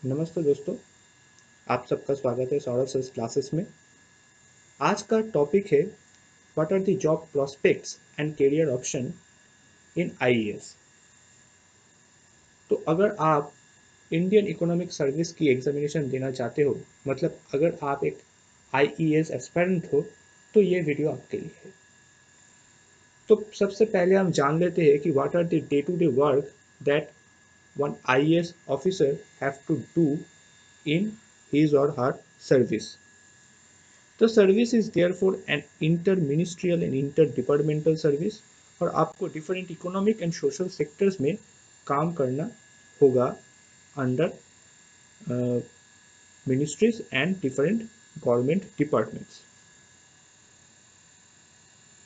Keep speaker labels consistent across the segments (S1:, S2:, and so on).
S1: नमस्ते दोस्तों, आप सबका स्वागत है सौरभ सर क्लासेस में। आज का टॉपिक है what are the job prospects and career option in IES. तो अगर आप इंडियन इकोनॉमिक सर्विस की एग्जामिनेशन देना चाहते हो, मतलब अगर आप एक आईईएस एस्पिरेंट हो, तो ये वीडियो आपके लिए है। तो सबसे पहले हम जान लेते हैं कि what are the day to day work that one IAS officer have to do in his or her service. तो service is there for an inter ministerial and inter departmental service, और आपको different economic and social sectors में काम करना होगा under ministries and different government departments.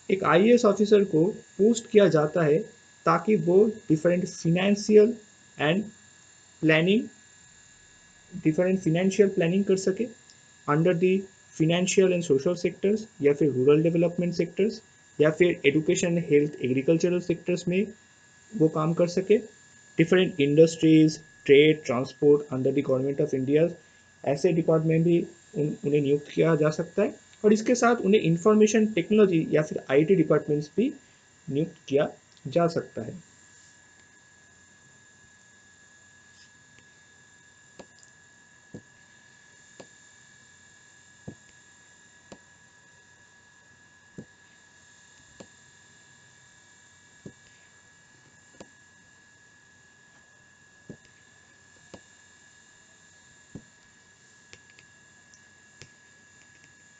S1: एक IAS officer को post किया जाता है ताकि वो different planning different financial planning कर सके under the financial and social sectors, या फिर रूरल डेवलपमेंट सेक्टर्स, या फिर एजुकेशन हेल्थ एग्रीकल्चरल सेक्टर्स में वो काम कर सके। Different industries, trade, transport under the government of India, ऐसे डिपार्टमेंट भी उन्हें नियुक्त किया जा सकता है। और इसके साथ उन्हें इंफॉर्मेशन टेक्नोलॉजी या फिर आईटी डिपार्टमेंट्स भी नियुक्त किया जा सकता है।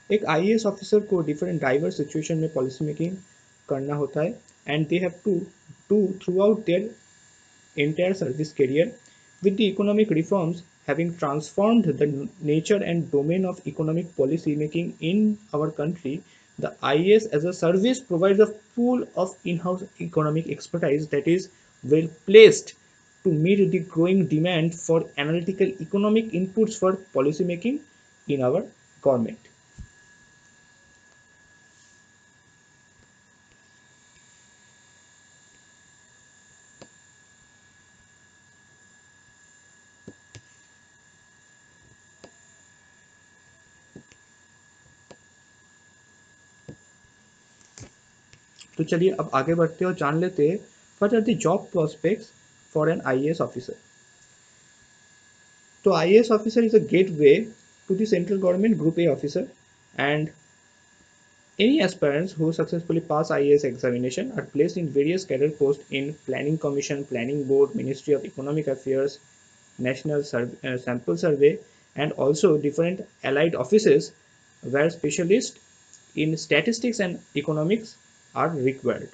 S1: एक आईएएस ऑफिसर को डिफरेंट डाइवर्स सिचुएशन में पॉलिसी मेकिंग करना होता है, and they have to do throughout their entire service career. With the economic reforms having transformed the nature and domain of economic policy making in our country, the IAS as a service provides a pool of in-house economic expertise that is well placed to meet the growing demand for analytical economic inputs for policy making in our government. तो चलिए अब आगे बढ़ते हैं और जान लेते हैं what are the job prospects for an IAS officer. तो IAS officer is a gateway to the central government group A officer, and any aspirants who successfully pass IAS examination are placed in various career posts in Planning Commission, Planning Board, Ministry of Economic Affairs, National Sample Survey, and also different allied offices where specialists in statistics and economics are required.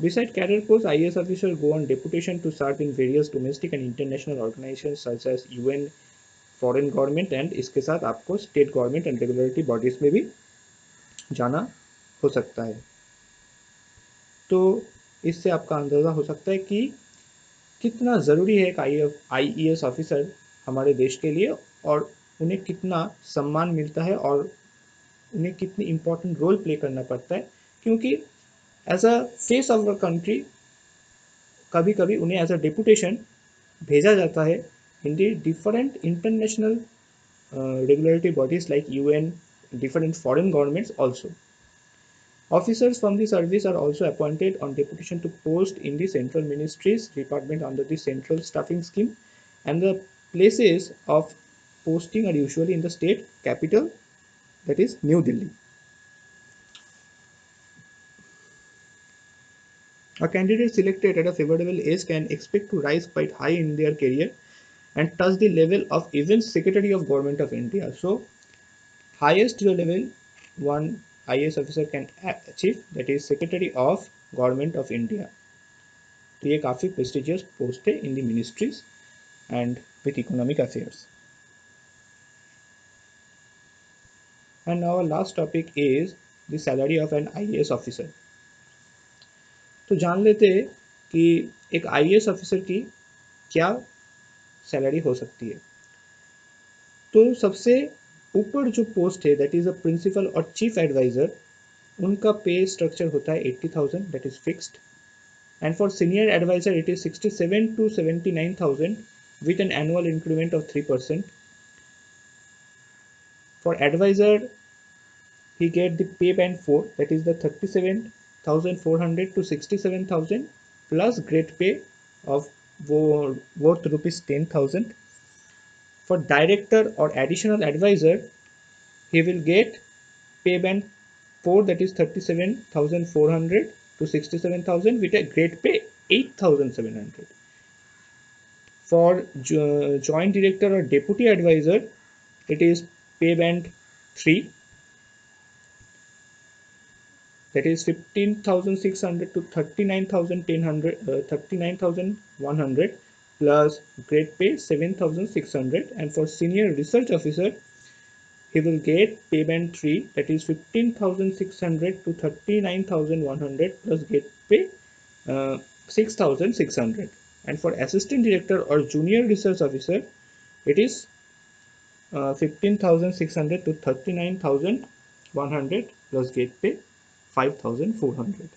S1: Beside career posts, IAS officers go on deputation to serve in various domestic and international organizations such as UN, foreign government, and इसके साथ आपको state government and regulatory bodies में भी जाना हो सकता है। तो इससे आपका अंदाज़ा हो सकता है कि कितना ज़रूरी है एक आईईएस ऑफिसर हमारे देश के लिए, और उन्हें कितना सम्मान मिलता है, और उन्हें कितनी इम्पोर्टेंट रोल प्ले करना पड़ता है, क्योंकि as a face of a country कभी कभी उन्हें एज अ डेपुटेशन भेजा जाता है in the different international regulatory bodies like UN, different foreign governments also. Officers from the service are also appointed on deputation to post in the central ministries department under the central staffing scheme, and the places of posting are usually in the state capital, that is New Delhi. A candidate selected at a favorable age can expect to rise quite high in their career and touch the level of even Secretary of Government of India. So highest level one IAS officer can achieve, that is Secretary of Government of India. तो ये काफ़ी prestigious post है in the ministries and with economic affairs. And now last topic is the salary of an IAS officer. तो जान लेते हैं कि एक आईएएस ऑफिसर की क्या सैलरी हो सकती है। तो सबसे ऊपर जो पोस्ट है दैट इज अ प्रिंसिपल और चीफ एडवाइजर, उनका पे स्ट्रक्चर होता है 80,000, that is fixed. And for senior advisor, it is 67 to 79,000 with an annual increment of 3%. For advisor, he get the pay band 4, that is the 37,400 to 67,000 plus grade pay of worth rupees 10,000. For director or additional advisor, he will get pay band 4, that is 37,400 to 67,000 with a grade pay 8,700. For joint director or deputy advisor, it is pay band 3, that is 15,600 to 39,100 plus grade pay 7,600. And for senior research officer, he will get pay band 3, that is 15,600 to 39,100 plus grade pay 6,600. And for assistant director or junior research officer, it is 15,600 to 39,100 plus gate pay 5,400.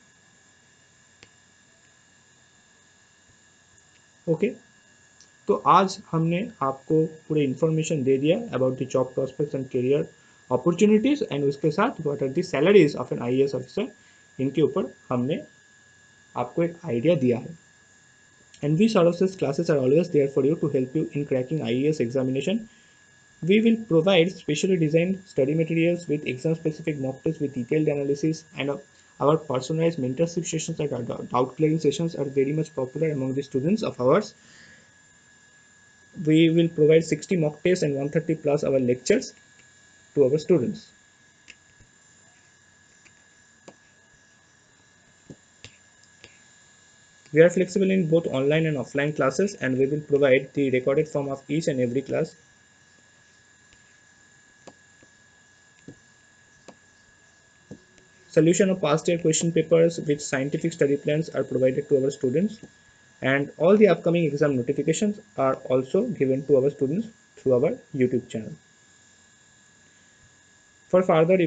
S1: Okay, तो आज हमने आपको पूरे information दे दिया about the job prospects and career opportunities, and उसके साथ what are the salaries of an IAS officer, इनके ऊपर हमने आपको एक आइडिया दिया है. And we services classes are always there for you to help you in cracking IAS examination. We will provide specially designed study materials with exam-specific mock tests with detailed analysis, and our personalized mentorship sessions and doubt clearing sessions are very much popular among the students of ours. We will provide 60 mock tests and 130 plus our lectures to our students. We are flexible in both online and offline classes, and we will provide the recorded form of each and every class. Solution of past year question papers with scientific study plans are provided to our students, and all the upcoming exam notifications are also given to our students through our YouTube channel. For further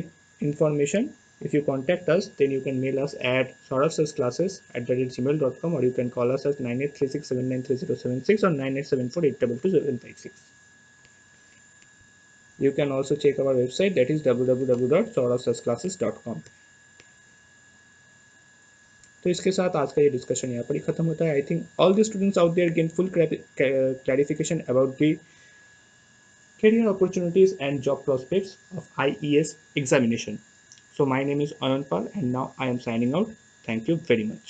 S1: information, if you contact us, then you can mail us at sauravsclasses@gmail.com, or you can call us at 9836793076 or 9874822756. You can also check our website, that is www.sauravsclasses.com. तो इसके साथ आज का ये discussion यहाँ पर ही खत्म होता है. I think all the students out there gain full clarification about the career opportunities and job prospects of IES examination. So my name is Anand Pal, and now I am signing out. Thank you very much.